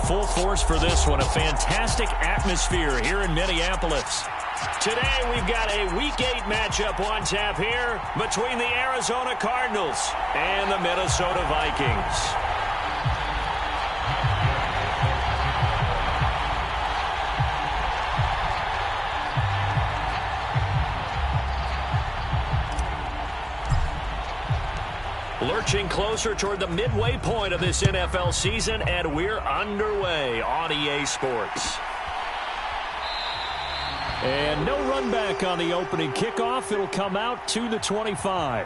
full force for this one. A fantastic atmosphere here in Minneapolis. Today we've got a Week 8 matchup on tap here between the Arizona Cardinals and the Minnesota Vikings. Lurching closer toward the midway point of this NFL season, and we're underway on EA Sports. And no run back on the opening kickoff. It'll come out to the 25.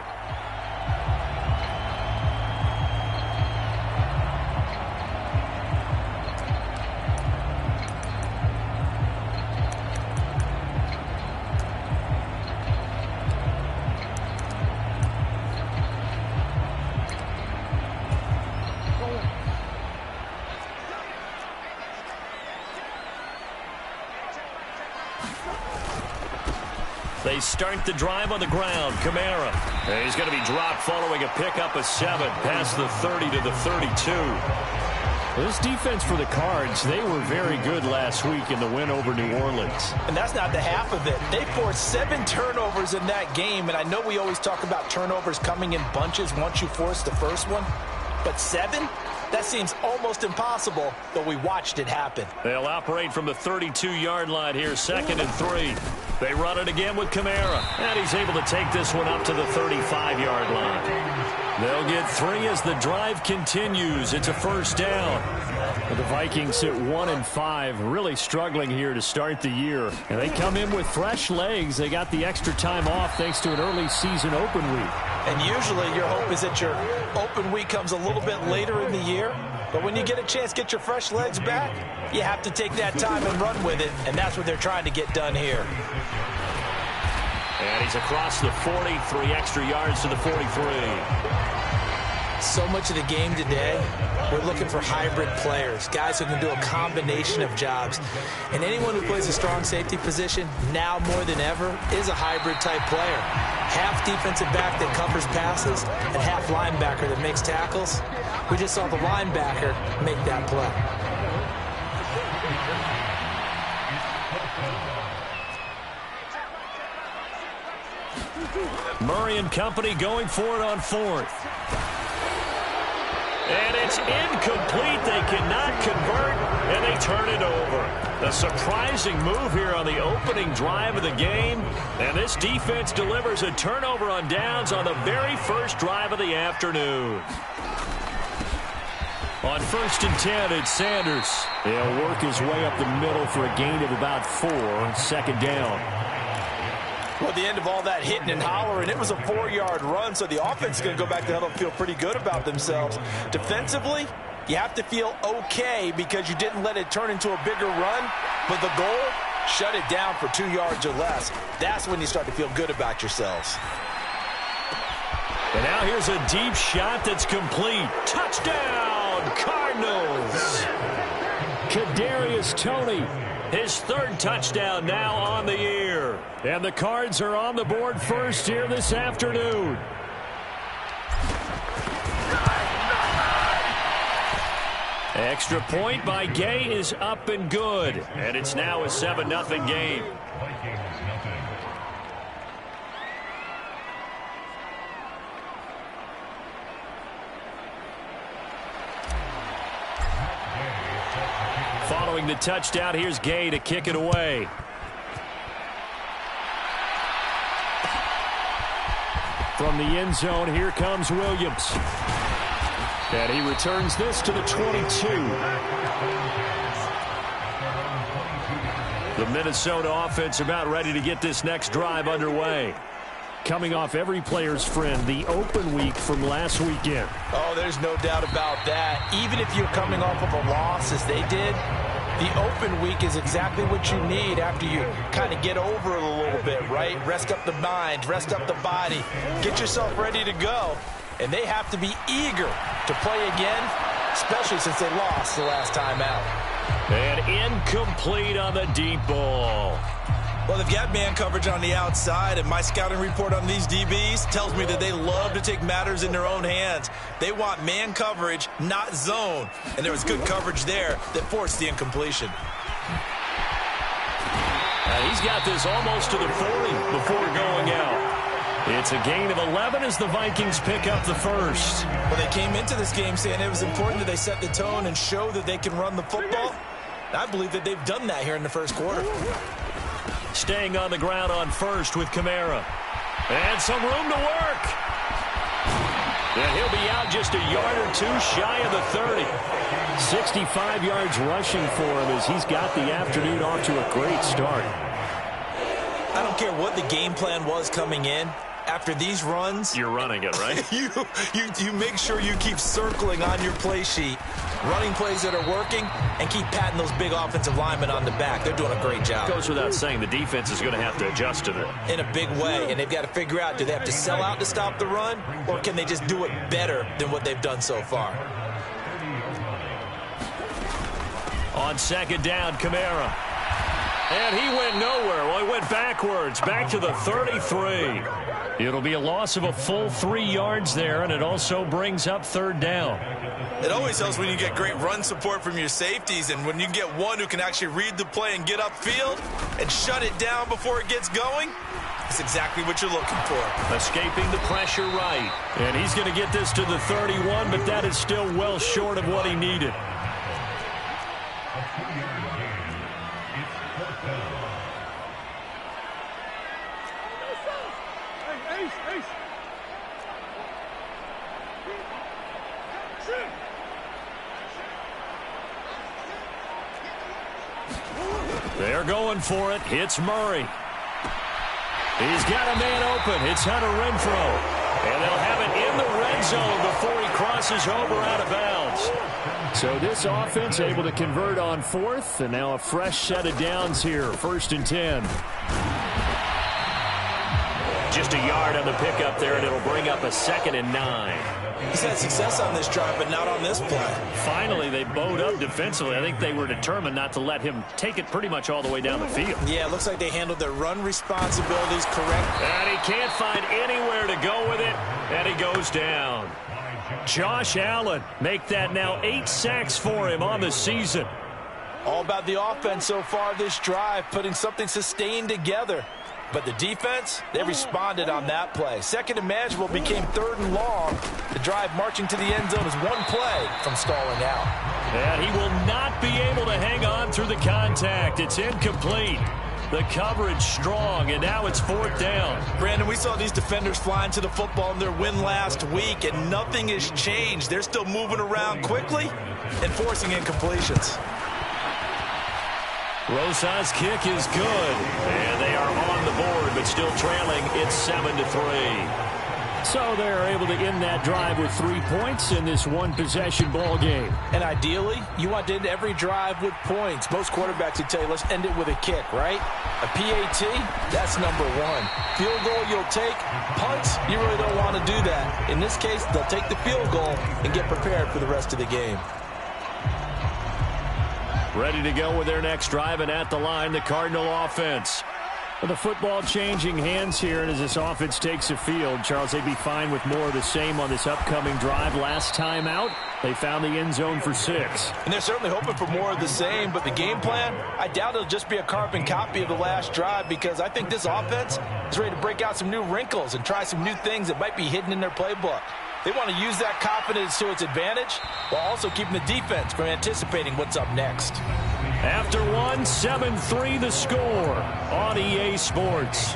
They start the drive on the ground. Kamara. He's going to be dropped following a pickup of 7 past the 30 to the 32. This defense for the Cards, they were very good last week in the win over New Orleans. And that's not the half of it. They forced 7 turnovers in that game, and I know we always talk about turnovers coming in bunches once you force the first one, but 7? That seems almost impossible, but we watched it happen. They'll operate from the 32-yard line here, 2nd and 3. They run it again with Kamara, and he's able to take this one up to the 35-yard line. They'll get 3 as the drive continues. It's a first down. The Vikings sit 1-5, really struggling here to start the year. And they come in with fresh legs. They got the extra time off thanks to an early season open week. And usually your hope is that your open week comes a little bit later in the year. But when you get a chance to get your fresh legs back, you have to take that time and run with it. And that's what they're trying to get done here. And he's across the 40, 3 extra yards to the 43. So much of the game today, we're looking for hybrid players, guys who can do a combination of jobs. And anyone who plays a strong safety position, now more than ever, is a hybrid type player. Half defensive back that covers passes and half linebacker that makes tackles. We just saw the linebacker make that play. Murray and company going for it on 4th. And it's incomplete. They cannot convert, and they turn it over. A surprising move here on the opening drive of the game. And this defense delivers a turnover on downs on the very first drive of the afternoon. On 1st and 10, it's Sanders. He'll work his way up the middle for a gain of about 4, 2nd down. Well, at the end of all that hitting and hollering, it was a 4-yard run, so the offense is going to go back to hell and feel pretty good about themselves. Defensively, you have to feel okay because you didn't let it turn into a bigger run, but the goal, shut it down for 2 yards or less. That's when you start to feel good about yourselves. And now here's a deep shot that's complete. Touchdown, Cardinals! Kadarius Toney, his 3rd touchdown now on the year. And the Cards are on the board first here this afternoon. Extra point by Gay is up and good. And it's now a 7-0 game. Following the touchdown, here's Gay to kick it away. From the end zone, here comes Williams. And he returns this to the 22. The Minnesota offense about ready to get this next drive underway. Coming off every player's friend, the open week from last weekend. Oh, there's no doubt about that. Even if you're coming off of a loss as they did, the open week is exactly what you need after you kind of get over it a little bit, right? Rest up the mind, rest up the body, get yourself ready to go. And they have to be eager to play again especially since they lost the last time out. And incomplete on the deep ball. Well, they've got man coverage on the outside, and my scouting report on these DBs tells me that they love to take matters in their own hands. They want man coverage, not zone. And there was good coverage there that forced the incompletion. And he's got this almost to the 40 before going out. It's a gain of 11 as the Vikings pick up the first. Well, they came into this game saying it was important that they set the tone and show that they can run the football. I believe that they've done that here in the first quarter. Staying on the ground on first with Kamara. And some room to work. And he'll be out just a yard or two shy of the 30. 65 yards rushing for him as he's got the afternoon off to a great start. I don't care what the game plan was coming in. After these runs, you're running it, right? you make sure you keep circling on your play sheet, running plays that are working, and keep patting those big offensive linemen on the back. They're doing a great job. Goes without saying the defense is going to have to adjust to it. In a big way, and they've got to figure out, do they have to sell out to stop the run, or can they just do it better than what they've done so far? On second down, Kamara. And he went nowhere. Well, he went backwards, back to the 33. It'll be a loss of a full 3 yards there, and it also brings up third down. It always helps when you get great run support from your safeties, and when you get one who can actually read the play and get upfield and shut it down before it gets going, that's exactly what you're looking for. Escaping the pressure right. And he's going to get this to the 31, but that is still well short of what he needed. They're going for it. Hits Murray. He's got a man open. It's Hunter Renfrow. And they'll have it in the red zone before he crosses over out of bounds. So this offense able to convert on fourth, and now a fresh set of downs here. 1st and 10. Just a yard on the pickup there, and it'll bring up a 2nd and 9. He's had success on this drive, but not on this play. Finally, they bowed up defensively. I think they were determined not to let him take it pretty much all the way down the field. Yeah, it looks like they handled their run responsibilities correct. And he can't find anywhere to go with it, and he goes down. Josh Allen, make that now 8 sacks for him on the season. All about the offense so far this drive, putting something sustained together. But the defense, they responded on that play. 2nd and manageable became 3rd and long. The drive marching to the end zone is one play from stalling out. And he will not be able to hang on through the contact. It's incomplete. The coverage strong, and now it's 4th down. Brandon, we saw these defenders flying to the football in their win last week, and nothing has changed. They're still moving around quickly and forcing incompletions. Rosa's kick is good, and they are on the board, but still trailing. It's 7-3. So they're able to end that drive with 3 points in this one-possession ball game. And ideally, you want to end every drive with points. Most quarterbacks would tell you, let's end it with a kick, right? A PAT, that's number 1. Field goal you'll take. Punts, you really don't want to do that. In this case, they'll take the field goal and get prepared for the rest of the game. Ready to go with their next drive, and at the line, the Cardinal offense. With the football changing hands here, and as this offense takes the field, Charles, they'd be fine with more of the same on this upcoming drive. Last time out, they found the end zone for 6. And they're certainly hoping for more of the same, but the game plan, I doubt it'll just be a carbon copy of the last drive, because I think this offense is ready to break out some new wrinkles and try some new things that might be hidden in their playbook. They want to use that confidence to its advantage while also keeping the defense from anticipating what's up next. After 7-3 the score on EA Sports.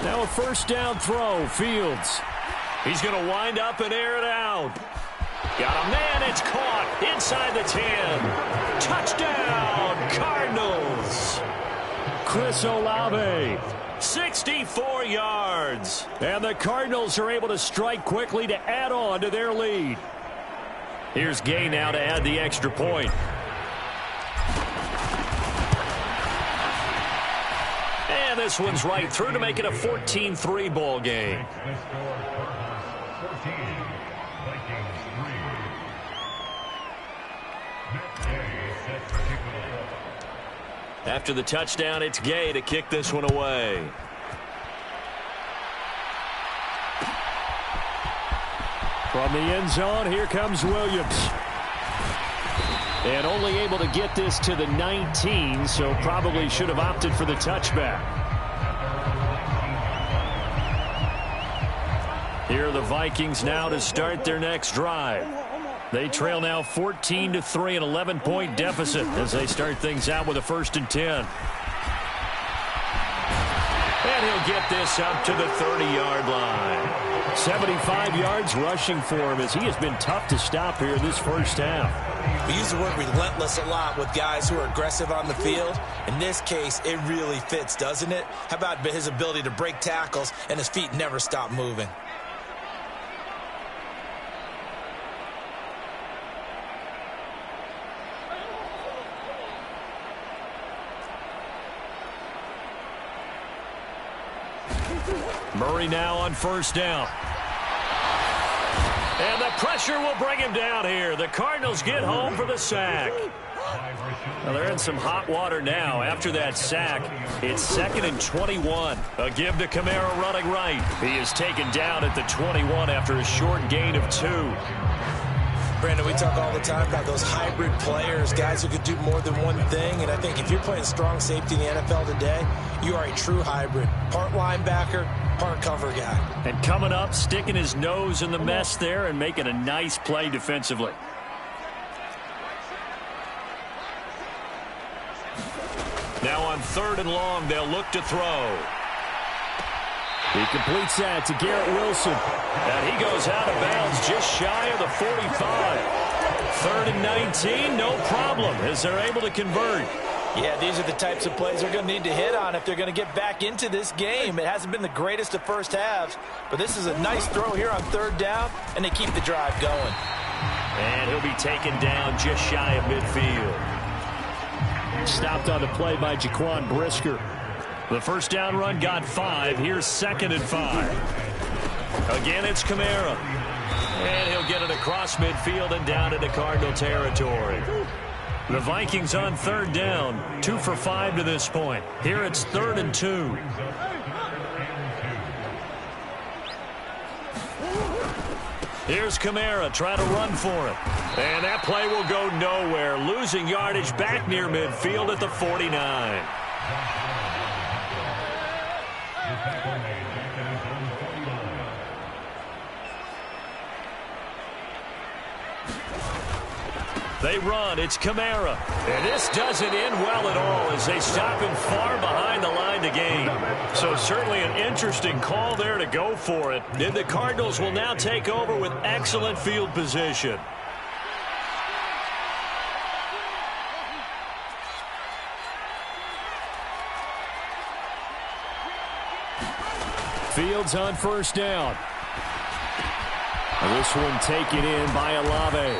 Now a 1st down throw, Fields. He's going to wind up and air it out. Got a man, it's caught inside the 10. Touchdown, Cardinals. Chris Olave, 64 yards. And the Cardinals are able to strike quickly to add on to their lead. Here's Gay now to add the extra point. And this one's right through to make it a 14-3 ball game. After the touchdown, it's Gay to kick this one away. From the end zone, here comes Williams. And only able to get this to the 19, so probably should have opted for the touchback. Here are the Vikings now to start their next drive. They trail now 14-3, an 11-point deficit as they start things out with a 1st and 10. And he'll get this up to the 30-yard line. 75 yards rushing for him as he has been tough to stop here in this first half. We use the word relentless a lot with guys who are aggressive on the field. In this case, it really fits, doesn't it? How about his ability to break tackles and his feet never stop moving? Murray now on 1st down. And the pressure will bring him down here. The Cardinals get home for the sack. Well, they're in some hot water now. After that sack, it's 2nd and 21. A give to Kamara running right. He is taken down at the 21 after a short gain of 2. Brandon, we talk all the time about those hybrid players, guys who could do more than one thing. And I think if you're playing strong safety in the NFL today, you are a true hybrid. Part linebacker, part cover guy. And coming up, sticking his nose in the mess there and making a nice play defensively. Now on 3rd and long, they'll look to throw. He completes that to Garrett Wilson. And he goes out of bounds just shy of the 45. 3rd and 19, no problem as they're able to convert. Yeah, these are the types of plays they're going to need to hit on if they're going to get back into this game. It hasn't been the greatest of first halves, but this is a nice throw here on 3rd down, and they keep the drive going. And he'll be taken down just shy of midfield. Stopped on the play by Jaquan Brisker. The 1st down run got 5. Here's 2nd and 5. Again, it's Kamara. And he'll get it across midfield and down into Cardinal territory. The Vikings on 3rd down. 2 for 5 to this point. Here it's 3rd and 2. Here's Kamara trying to run for it. And that play will go nowhere. Losing yardage back near midfield at the 49. They run. It's Kamara. And this doesn't end well at all as they stop him far behind the line to gain. So certainly an interesting call there to go for it. And the Cardinals will now take over with excellent field position. Fields on 1st down. And this one taken in by Olave.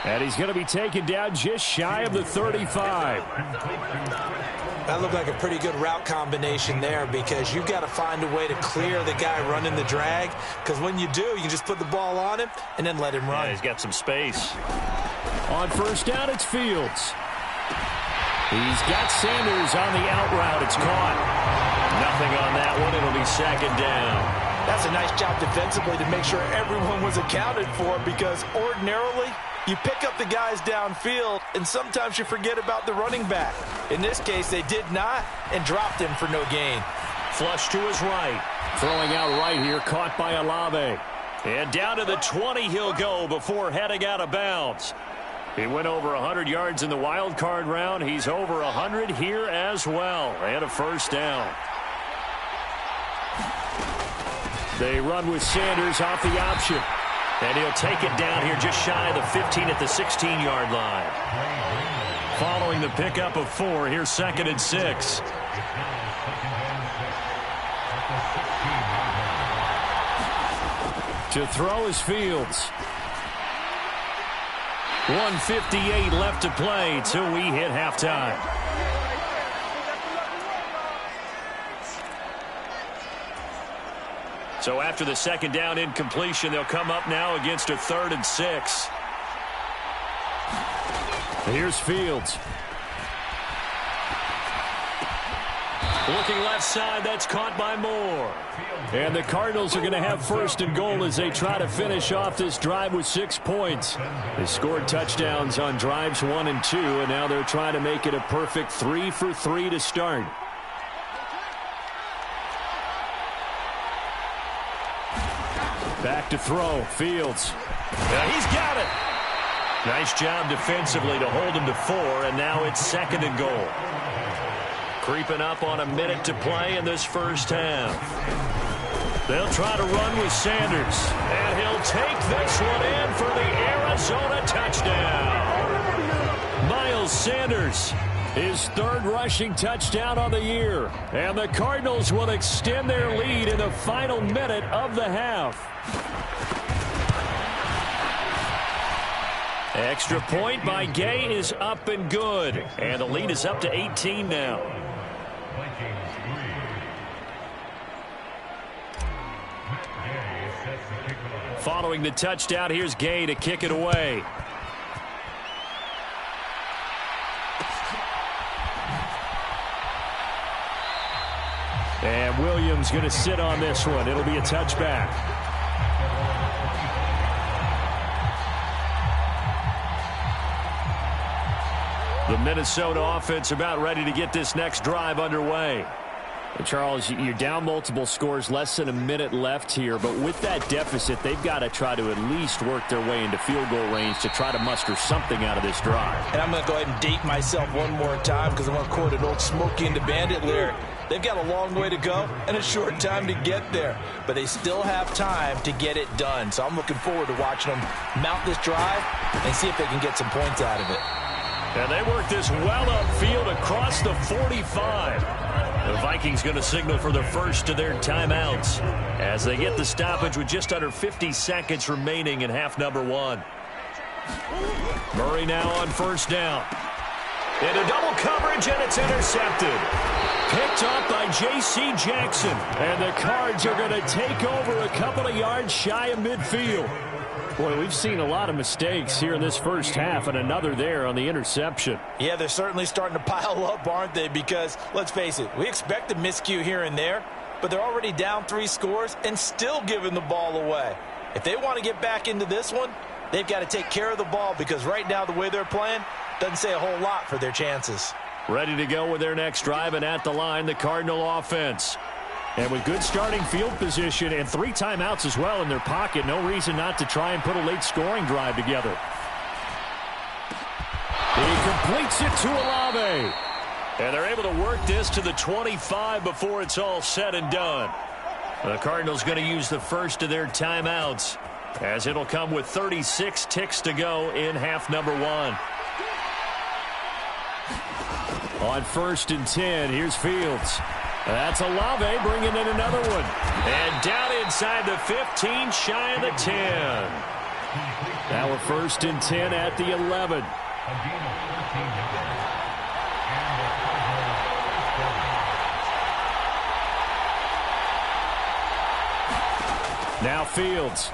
And he's going to be taken down just shy of the 35. That looked like a pretty good route combination there because you've got to find a way to clear the guy running the drag. Because when you do, you just put the ball on him and then let him run. Yeah, he's got some space. On 1st down, it's Fields. He's got Sanders on the out route. It's caught. Nothing on that one. It'll be 2nd down. That's a nice job defensively to make sure everyone was accounted for because ordinarily you pick up the guys downfield and sometimes you forget about the running back. In this case, they did not and dropped him for no gain. Flush to his right. Throwing out right here, caught by Olave. And down to the 20 he'll go before heading out of bounds. He went over 100 yards in the wild card round. He's over 100 here as well. And a 1st down. They run with Sanders off the option. And he'll take it down here just shy of the 15 at the 16-yard line. Following the pickup of 4, here's 2nd and 6. To throw is Fields. 1:58 left to play till we hit halftime. So after the second down incompletion, they'll come up now against a 3rd and 6. Here's Fields. Looking left side, that's caught by Moore. And the Cardinals are going to have 1st and goal as they try to finish off this drive with 6 points. They scored touchdowns on drives 1 and 2, and now they're trying to make it a perfect 3 for 3 to start. Back to throw, Fields. Yeah, he's got it. Nice job defensively to hold him to 4, and now it's 2nd and goal. Creeping up on a minute to play in this first half. They'll try to run with Sanders, and he'll take this one in for the Arizona touchdown. Miles Sanders, his 3rd rushing touchdown on the year, and the Cardinals will extend their lead in the final minute of the half. Extra point by Gay is up and good, and the lead is up to 18 now. Following the touchdown, here's Gay to kick it away. And Williams going to sit on this one. It'll be a touchback. The Minnesota offense about ready to get this next drive underway. And Charles, you're down multiple scores, less than a minute left here, but with that deficit, they've got to try to at least work their way into field goal range to try to muster something out of this drive. And I'm going to go ahead and date myself one more time because I'm going to quote an old Smokey and the Bandit lyric. They've got a long way to go and a short time to get there, but they still have time to get it done. So I'm looking forward to watching them mount this drive and see if they can get some points out of it. And they work this well upfield across the 45. The Vikings going to signal for the first of their timeouts as they get the stoppage with just under 50 seconds remaining in half number 1. Murray now on 1st down. Into double coverage, and it's intercepted. Picked up by J.C. Jackson. And the Cards are going to take over a couple of yards shy of midfield. Boy, we've seen a lot of mistakes here in this first half, and another there on the interception. Yeah, they're certainly starting to pile up, aren't they? Because, let's face it, we expect a miscue here and there, but they're already down 3 scores and still giving the ball away. If they want to get back into this one, they've got to take care of the ball because right now the way they're playing doesn't say a whole lot for their chances. Ready to go with their next drive, and at the line, the Cardinal offense. And with good starting field position and 3 timeouts as well in their pocket, no reason not to try and put a late scoring drive together. He completes it to Olave. And they're able to work this to the 25 before it's all said and done. The Cardinals going to use the first of their timeouts as it'll come with 36 ticks to go in half number 1. On 1st and 10, here's Fields. That's Olave bringing in another one. And down inside the 15, shy of the 10. Now we're 1st and 10 at the 11. Now Fields.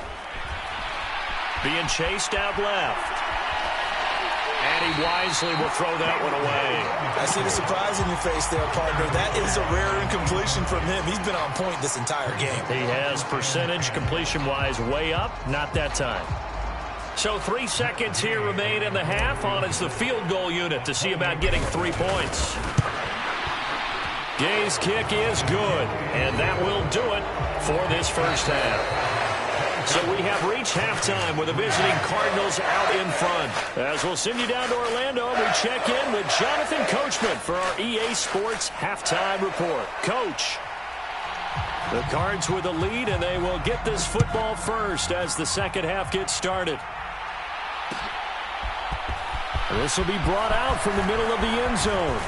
Being chased out left. And he wisely will throw that one away. I see the surprise in your face there, partner. That is a rare incompletion from him. He's been on point this entire game. He has percentage completion-wise way up, not that time. So 3 seconds here remain in the half on it's the field goal unit to see about getting 3 points. Gay's kick is good, and that will do it for this first half. So we have reached halftime with the visiting Cardinals out in front. As we'll send you down to Orlando, we check in with Jonathan Coachman for our EA Sports Halftime Report. Coach, the Cards with the lead, and they will get this football first as the second half gets started. This will be brought out from the middle of the end zone.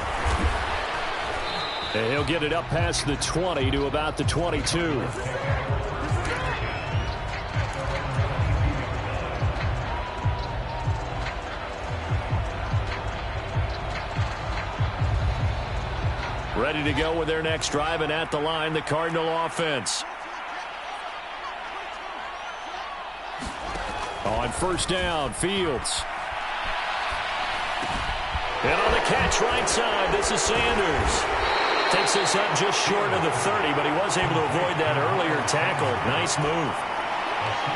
And he'll get it up past the 20 to about the 22. Ready to go with their next drive, and at the line, the Cardinal offense. On first down, Fields. And on the catch right side, this is Sanders. Takes this up just short of the 30, but he was able to avoid that earlier tackle. Nice move.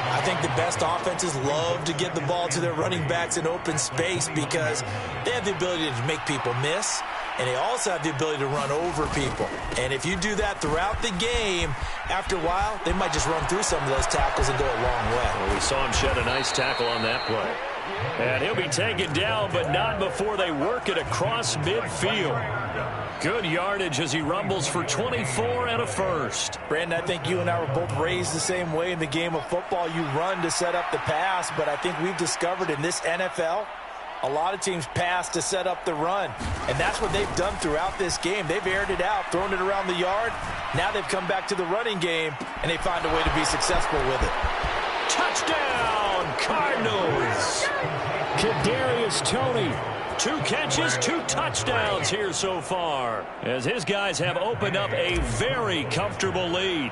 I think the best offenses love to get the ball to their running backs in open space because they have the ability to make people miss, and they also have the ability to run over people. And if you do that throughout the game, after a while, they might just run through some of those tackles and go a long way. Well, we saw him shed a nice tackle on that play. And he'll be taken down, but not before they work it across midfield. Good yardage as he rumbles for 24 and a first. Brandon, I think you and I were both raised the same way in the game of football. You run to set up the pass, but I think we've discovered in this NFL, a lot of teams pass to set up the run. And that's what they've done throughout this game. They've aired it out, thrown it around the yard. Now they've come back to the running game, and they find a way to be successful with it. Touchdown, Cardinals! Kadarius Toney. 2 catches, 2 touchdowns here so far, as his guys have opened up a very comfortable lead.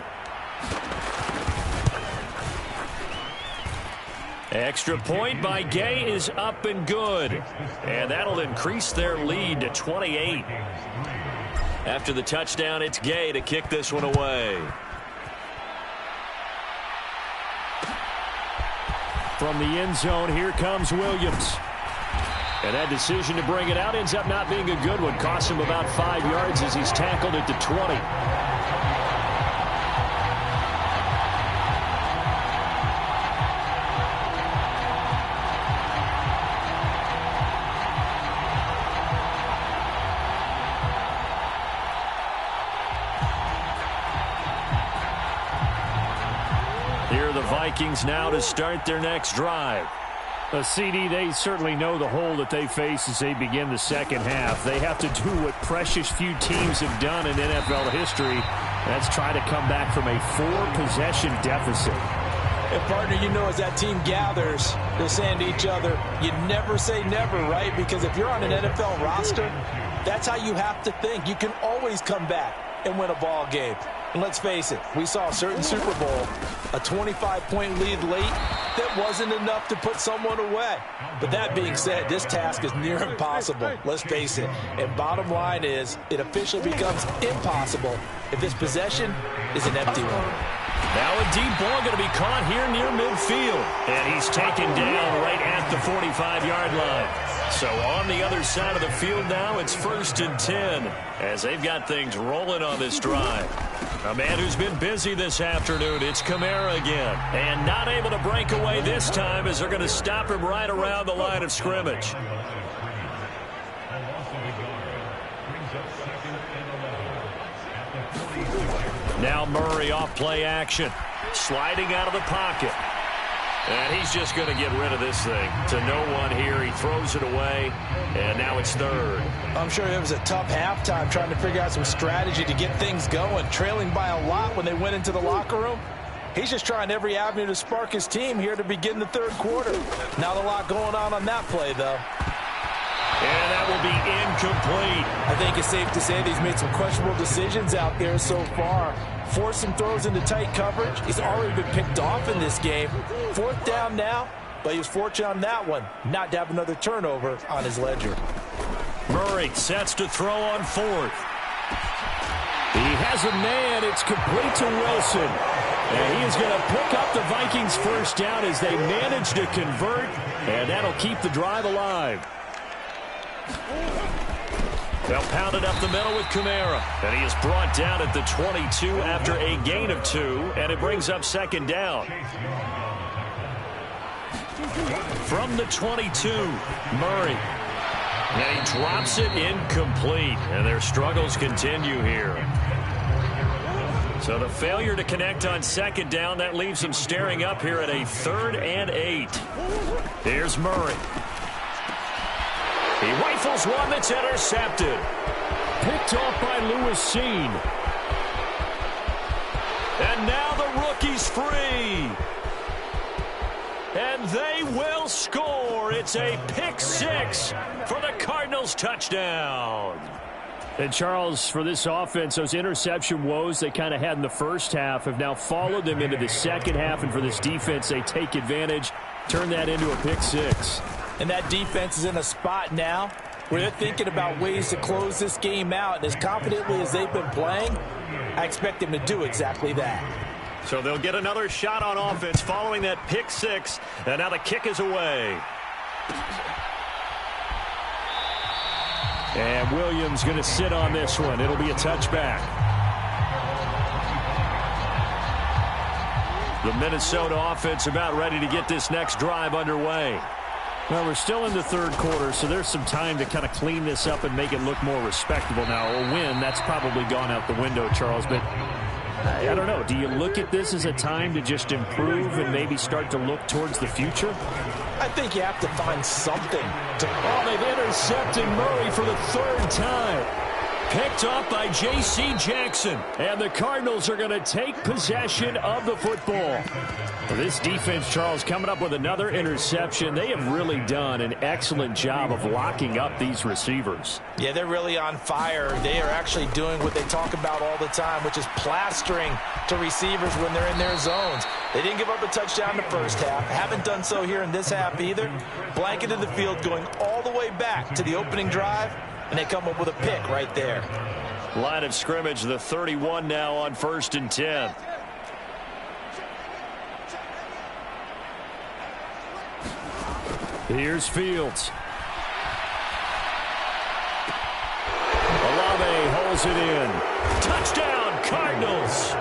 Extra point by Gay is up and good, and that'll increase their lead to 28. After the touchdown, it's Gay to kick this one away. From the end zone, here comes Williams. And that decision to bring it out ends up not being a good one. Costs him about 5 yards as he's tackled at the 20. Here are the Vikings now to start their next drive. CD, they certainly know the hole that they face as they begin the second half. They have to do what precious few teams have done in NFL history. That's try to come back from a 4-possession deficit. And, partner, you know, as that team gathers, they're saying to each other, you never say never, right? Because if you're on an NFL roster, that's how you have to think. You can always come back and win a ball game. And let's face it, we saw a certain Super Bowl, a 25-point lead late, that wasn't enough to put someone away. But that being said, this task is near impossible. Let's face it. And bottom line is, it officially becomes impossible if this possession is an empty one. Now a deep ball going to be caught here near midfield. And he's taken down right at the 45-yard line. So on the other side of the field now, it's 1st and 10 as they've got things rolling on this drive. A man who's been busy this afternoon, it's Kamara again. And not able to break away this time as they're going to stop him right around the line of scrimmage. Now Murray off play action. Sliding out of the pocket. And he's just going to get rid of this thing to no one here. He throws it away, and now it's 3rd. I'm sure it was a tough halftime trying to figure out some strategy to get things going, trailing by a lot when they went into the locker room. He's just trying every avenue to spark his team here to begin the 3rd quarter. Not a lot going on that play, though. And that will be incomplete. I think it's safe to say that he's made some questionable decisions out there so far. Forced some throws into tight coverage. He's already been picked off in this game. 4th down now, but he was fortunate on that one not to have another turnover on his ledger. Murray sets to throw on 4th. He has a man. It's complete to Wilson. And he is going to pick up the Vikings' 1st down as they manage to convert. And that'll keep the drive alive. They'll pound it up the middle with Kamara. And he is brought down at the 22 after a gain of 2. And it brings up 2nd down. From the 22, Murray. And he drops it incomplete. And their struggles continue here. So the failure to connect on 2nd down, that leaves him staring up here at a 3rd and 8. Here's Murray. He rifles one that's intercepted. Picked off by Lewis Seen. And now the rookie's free. And they will score. It's a pick 6 for the Cardinals touchdown. And, Charles, for this offense, those interception woes they kind of had in the first half have now followed them into the second half. And for this defense, they take advantage Turn that into a pick six. And that defense is in a spot now where they're thinking about ways to close this game out. And as confidently as they've been playing, I expect them to do exactly that. So they'll get another shot on offense following that pick six. And now the kick is away. And Williams going to sit on this one. It'll be a touchback. The Minnesota offense about ready to get this next drive underway. Well, we're still in the third quarter, so there's some time to kind of clean this up and make it look more respectable. Now, a win, that's probably gone out the window, Charles, but I don't know. Do you look at this as a time to just improve and maybe start to look towards the future? I think you have to find something to... Oh, they've intercepted Murray for the third time. Picked up by J.C. Jackson. And the Cardinals are going to take possession of the football. This defense, Charles, coming up with another interception. They have really done an excellent job of locking up these receivers. Yeah, they're really on fire. They are actually doing what they talk about all the time, which is plastering to receivers when they're in their zones. They didn't give up a touchdown in the first half. Haven't done so here in this half either. Blanketed the field going all the way back to the opening drive, and they come up with a pick right there. Line of scrimmage, the 31 now on 1st and 10. Here's Fields. Olave holds it in. Touchdown, Cardinals.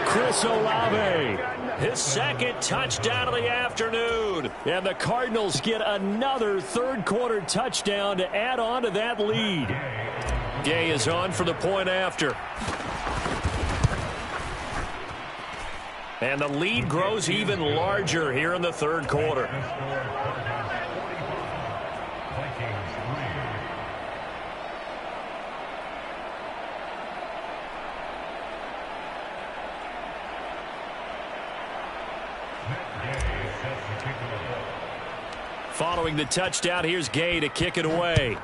Chris Olave, his second touchdown of the afternoon. And the Cardinals get another third-quarter touchdown to add on to that lead. Gay is on for the point after. And the lead grows even larger here in the third quarter. Following the touchdown, here's Gay to kick it away.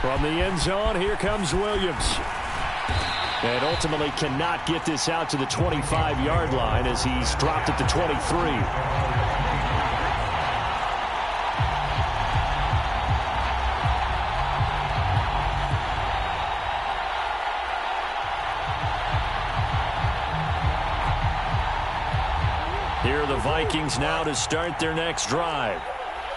From the end zone, here comes Williams. And ultimately cannot get this out to the 25-yard line as he's dropped at the 23. Here are the Vikings now to start their next drive.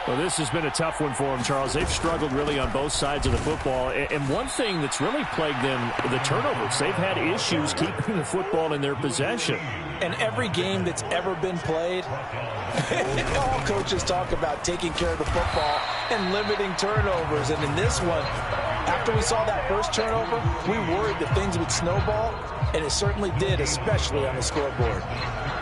Well, this has been a tough one for them, Charles. They've struggled really on both sides of the football. And one thing that's really plagued them, the turnovers. They've had issues keeping the football in their possession. And every game that's ever been played, all coaches talk about taking care of the football and limiting turnovers. And in this one, after we saw that first turnover, we worried that things would snowball, and it certainly did, especially on the scoreboard.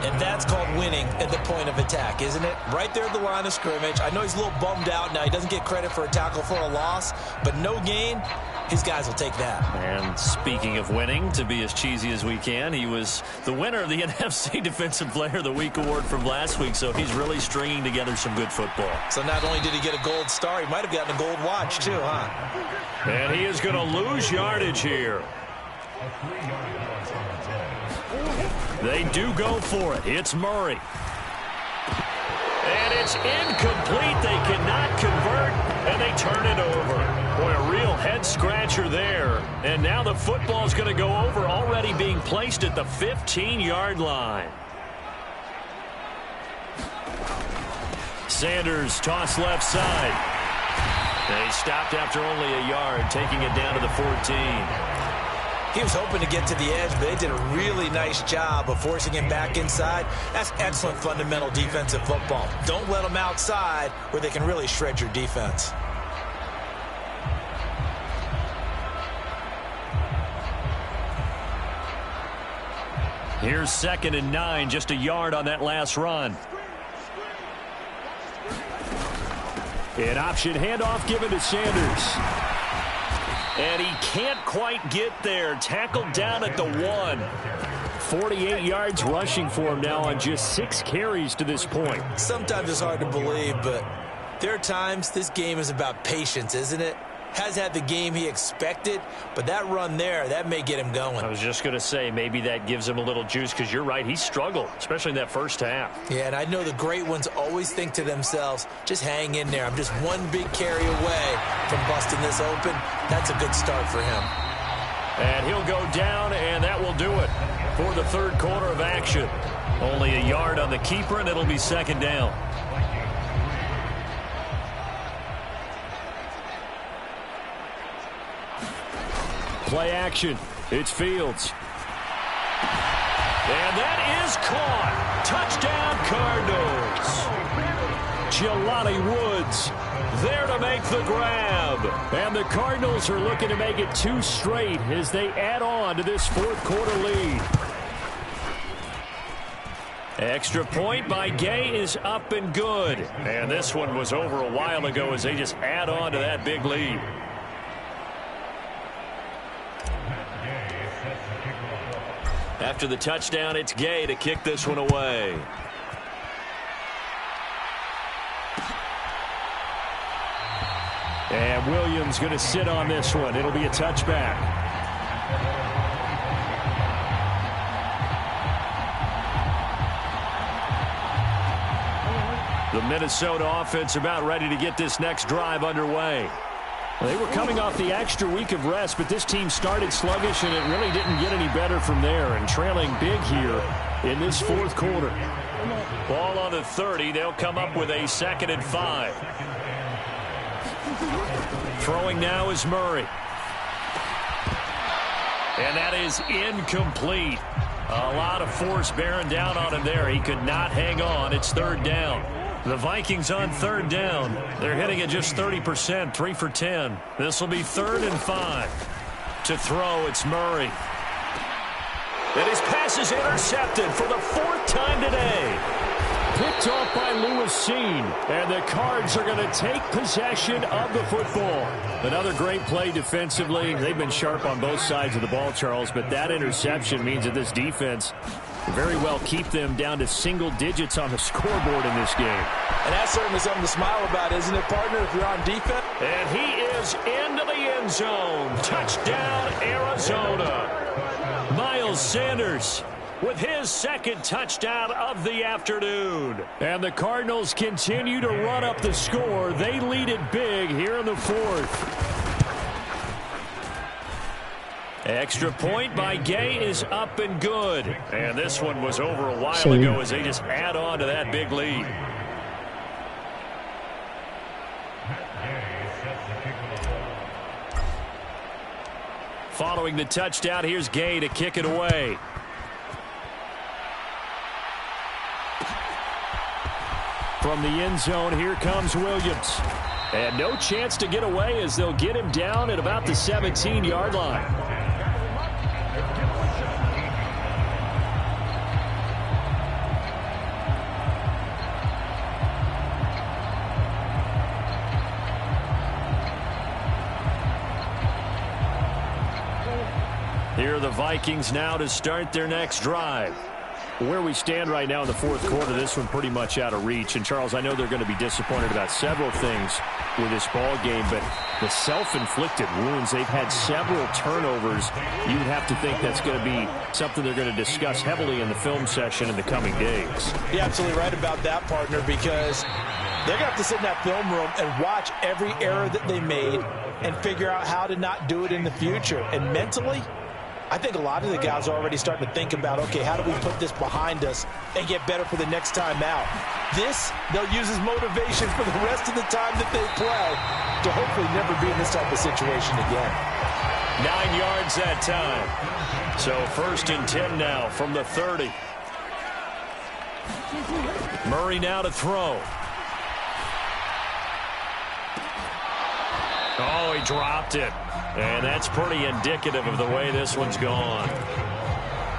And that's called winning at the point of attack, isn't it? Right there at the line of scrimmage. I know he's a little bummed out now. He doesn't get credit for a tackle for a loss, but no gain, his guys will take that. And speaking of winning, to be as cheesy as we can, he was the winner of the NFC Defensive Player of the Week award from last week, so he's really stringing together some good football. So not only did he get a gold star, he might have gotten a gold watch too, huh? And he is going to lose yardage here. They do go for it. It's Murray. And it's incomplete. They cannot convert, and they turn it over. Boy, a real head-scratcher there. And now the football's going to go over, already being placed at the 15-yard line. Sanders toss left side. They stopped after only a yard, taking it down to the 14. He was hoping to get to the edge, but they did a really nice job of forcing him back inside. That's excellent fundamental defensive football. Don't let them outside where they can really shred your defense. Here's 2nd and 9, just a yard on that last run. An option handoff given to Sanders. And he can't quite get there. Tackled down at the 1. 48 yards rushing for him now on just 6 carries to this point. Sometimes it's hard to believe, but there are times this game is about patience, isn't it? has had the game he expected, but that run there, that may get him going. I was just going to say, maybe that gives him a little juice, because you're right, he struggled, especially in that first half. Yeah, and I know the great ones always think to themselves, just hang in there. I'm just one big carry away from busting this open. That's a good start for him. And he'll go down, and that will do it for the third quarter of action. Only a yard on the keeper, and it'll be second down. Play action. It's Fields. And that is caught. Touchdown, Cardinals. Jelani Woods there to make the grab. And the Cardinals are looking to make it 2 straight as they add on to this fourth quarter lead. Extra point by Gay is up and good. And this one was over a while ago as they just add on to that big lead. After the touchdown, it's Gay to kick this one away. And Williams going to sit on this one. It'll be a touchback. The Minnesota offense about ready to get this next drive underway. They were coming off the extra week of rest, but this team started sluggish, and it really didn't get any better from there, and trailing big here in this fourth quarter. Ball on the 30. They'll come up with a 2nd and 5. Throwing now is Murray. And that is incomplete. A lot of force bearing down on him there. He could not hang on. It's 3rd down. The Vikings on 3rd down. They're hitting at just 30%, 3 for 10. This will be 3rd and 5. To throw, it's Murray. And his pass is intercepted for the 4th time today. Picked off by Lewis Seen. And the Cards are going to take possession of the football. Another great play defensively. They've been sharp on both sides of the ball, Charles, but that interception means that this defense very well keep them down to single digits on the scoreboard in this game. And that's certainly something to smile about, isn't it, partner, if you're on defense? And he is into the end zone. Touchdown, Arizona. Miles Sanders with his 2nd touchdown of the afternoon. And the Cardinals continue to run up the score. They lead it big here in the 4th. Extra point by Gay is up and good. And this one was over a while ago as they just add on to that big lead. Following the touchdown, here's Gay to kick it away. From the end zone, here comes Williams. And no chance to get away as they'll get him down at about the 17-yard line. Here are the Vikings now to start their next drive. Where we stand right now in the fourth quarter, this one pretty much out of reach. And, Charles, I know they're going to be disappointed about several things with this ball game, but the self-inflicted wounds, they've had several turnovers. You'd have to think that's going to be something they're going to discuss heavily in the film session in the coming days. You're absolutely right about that, partner, because they're going to have to sit in that film room and watch every error that they made and figure out how to not do it in the future. And mentally, I think a lot of the guys are already starting to think about, okay, how do we put this behind us and get better for the next time out? This, they'll use as motivation for the rest of the time that they play to hopefully never be in this type of situation again. 9 yards that time. So 1st and 10 now from the 30. Murray now to throw. Oh, he dropped it. And that's pretty indicative of the way this one's gone.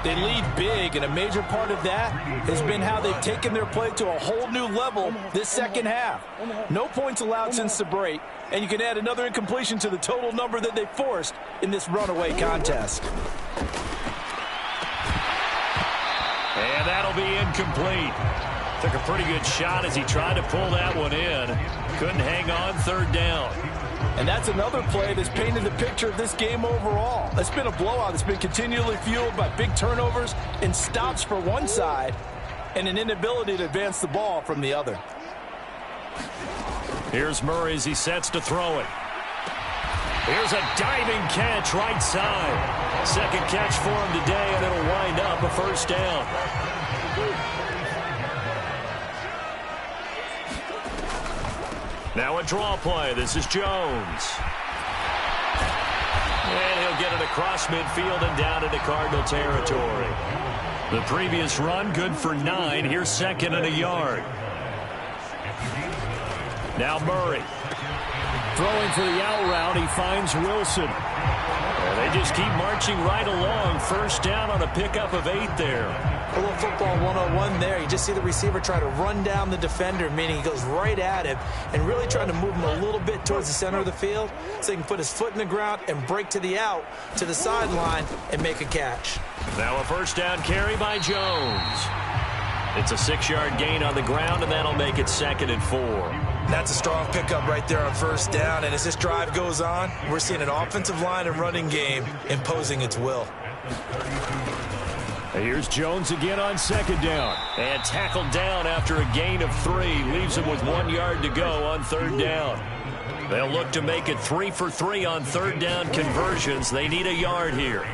They lead big, and a major part of that has been how they've taken their play to a whole new level this second half. No points allowed since the break, and you can add another incompletion to the total number that they forced in this runaway contest. And that'll be incomplete. Took a pretty good shot as he tried to pull that one in. Couldn't hang on, 3rd down. And that's another play that's painted the picture of this game overall. It's been a blowout. It's been continually fueled by big turnovers and stops for one side and an inability to advance the ball from the other. Here's Murray as he sets to throw it. Here's a diving catch right side. Second catch for him today, and it'll wind up a first down. Now a draw play. This is Jones. And he'll get it across midfield and down into Cardinal territory. The previous run good for 9. Here's second and a yard. Now Murray. Throwing for the out route, he finds Wilson. And they just keep marching right along. First down on a pickup of 8 there. A little football 101 there. You just see the receiver try to run down the defender, meaning he goes right at him and really trying to move him a little bit towards the center of the field so he can put his foot in the ground and break to the out, to the sideline, and make a catch. Now a first down carry by Jones. It's a 6-yard gain on the ground, and that'll make it 2nd and 4. That's a strong pickup right there on first down. And as this drive goes on, we're seeing an offensive line and running game imposing its will. Here's Jones again on second down. And tackled down after a gain of 3. Leaves him with 1 yard to go on third down. They'll look to make it 3 for 3 on third down conversions. They need a yard here.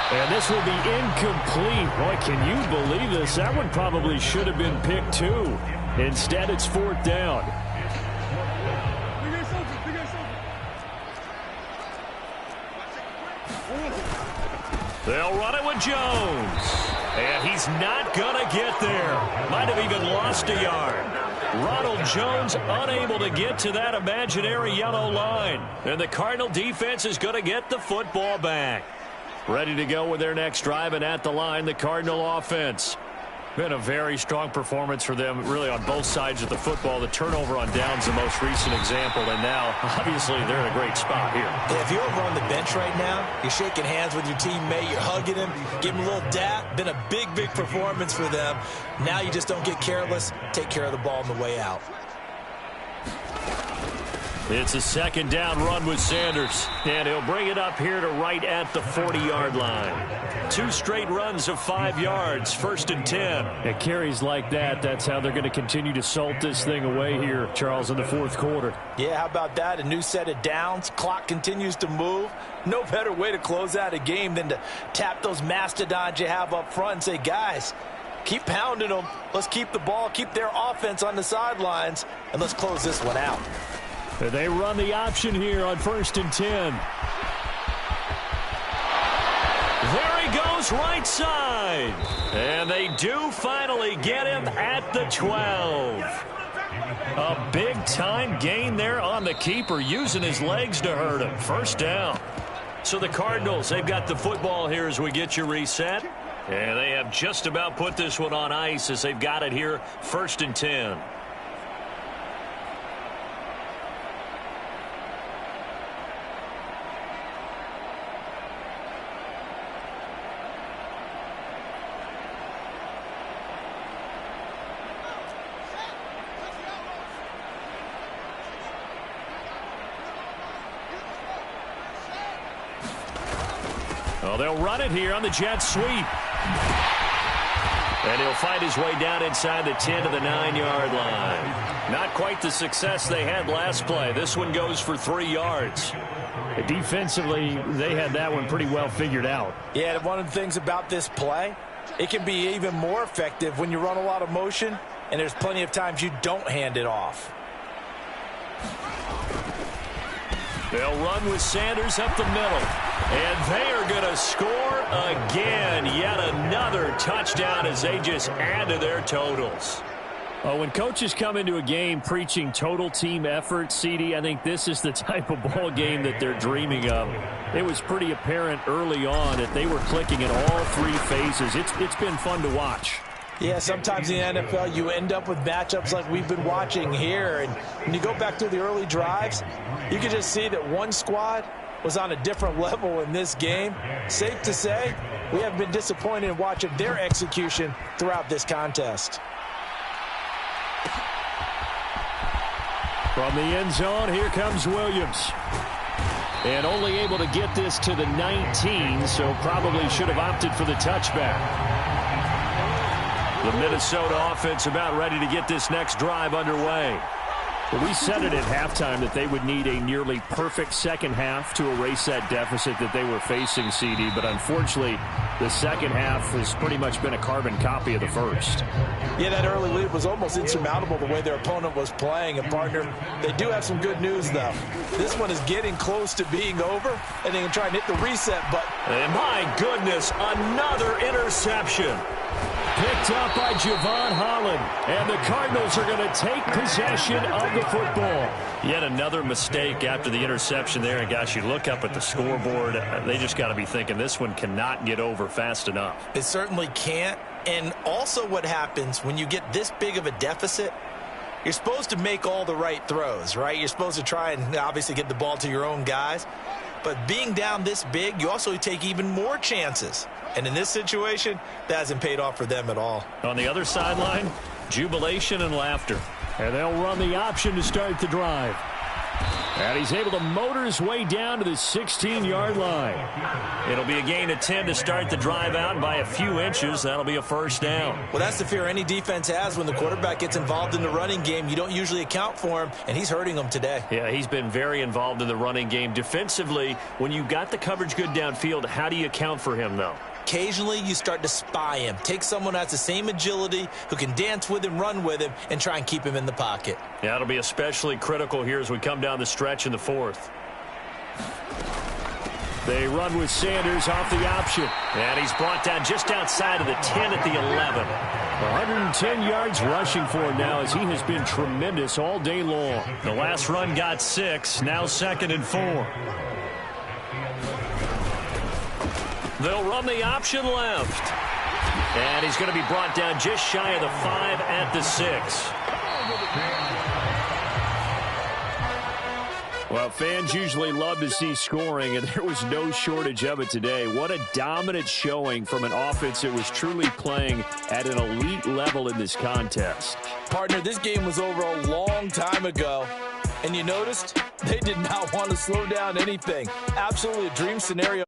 And this will be incomplete. Boy, can you believe this? That one probably should have been picked too. Instead, it's 4th down. They'll run it with Jones. And he's not going to get there. Might have even lost a yard. Ronald Jones unable to get to that imaginary yellow line. And the Cardinal defense is going to get the football back. Ready to go with their next drive, and at the line, the Cardinal offense. Been a very strong performance for them, really, on both sides of the football. The turnover on downs, the most recent example, and now, obviously, they're in a great spot here. Yeah, if you're over on the bench right now, you're shaking hands with your teammate, you're hugging him, giving him a little dap. Been a big, big performance for them. Now you just don't get careless. Take care of the ball on the way out. It's a second down run with Sanders, and he'll bring it up here to right at the 40-yard line. 2 straight runs of 5 yards, 1st and 10. At carries like that, that's how they're going to continue to salt this thing away here, Charles, in the 4th quarter. Yeah, how about that? A new set of downs. Clock continues to move. No better way to close out a game than to tap those mastodons you have up front and say, guys, keep pounding them. Let's keep the ball, keep their offense on the sidelines, and let's close this one out. They run the option here on 1st and 10. There he goes, right side. And they do finally get him at the 12. A big-time gain there on the keeper, using his legs to hurt him. First down. So the Cardinals, they've got the football here as we get you reset. And they have just about put this one on ice as they've got it here, 1st and 10. Well, they'll run it here on the jet sweep. And he'll fight his way down inside the 10 to the 9-yard line. Not quite the success they had last play. This one goes for 3 yards. Defensively, they had that one pretty well figured out. Yeah, one of the things about this play, it can be even more effective when you run a lot of motion, and there's plenty of times you don't hand it off. They'll run with Sanders up the middle. And they are going to score again. Yet another touchdown as they just add to their totals. When coaches come into a game preaching total team effort, CD, I think this is the type of ball game that they're dreaming of. It was pretty apparent early on that they were clicking in all 3 phases. It's been fun to watch. Yeah, sometimes in the NFL you end up with matchups like we've been watching here. And when you go back to the early drives, you can just see that one squad was on a different level in this game. Safe to say, we have been disappointed in watching their execution throughout this contest. From the end zone, here comes Williams. And only able to get this to the 19, so probably should have opted for the touchback. The Minnesota offense about ready to get this next drive underway. Well, we said it at halftime that they would need a nearly perfect second half to erase that deficit that they were facing, CD. But unfortunately, the second half has pretty much been a carbon copy of the first. Yeah, that early lead was almost insurmountable the way their opponent was playing. And, partner, they do have some good news, though. This one is getting close to being over, and they can try and hit the reset button. And my goodness, another interception. Picked up by Javon Holland, and the Cardinals are going to take possession of the football. Yet another mistake after the interception there, and gosh, you look up at the scoreboard, they just got to be thinking this one cannot get over fast enough. It certainly can't, and also what happens when you get this big of a deficit, you're supposed to make all the right throws, right? You're supposed to try and obviously get the ball to your own guys, but being down this big, you also take even more chances. And in this situation, that hasn't paid off for them at all. On the other sideline, jubilation and laughter. And they'll run the option to start the drive. And he's able to motor his way down to the 16-yard line. It'll be a gain of 10 to start the drive out by a few inches. That'll be a first down. Well, that's the fear any defense has when the quarterback gets involved in the running game. You don't usually account for him, and he's hurting them today. Yeah, he's been very involved in the running game. Defensively, when you got the coverage good downfield, how do you account for him, though? Occasionally, you start to spy him. Take someone who has the same agility, who can dance with him, run with him, and try and keep him in the pocket. Yeah, it'll be especially critical here as we come down the stretch in the fourth. They run with Sanders off the option. And he's brought down just outside of the 10 at the 11. 110 yards rushing for him now as he has been tremendous all day long. The last run got 6, now 2nd and 4. They'll run the option left. And he's going to be brought down just shy of the 5 at the 6. Well, fans usually love to see scoring, and there was no shortage of it today. What a dominant showing from an offense that was truly playing at an elite level in this contest. Partner, this game was over a long time ago. And you noticed they did not want to slow down anything. Absolutely a dream scenario.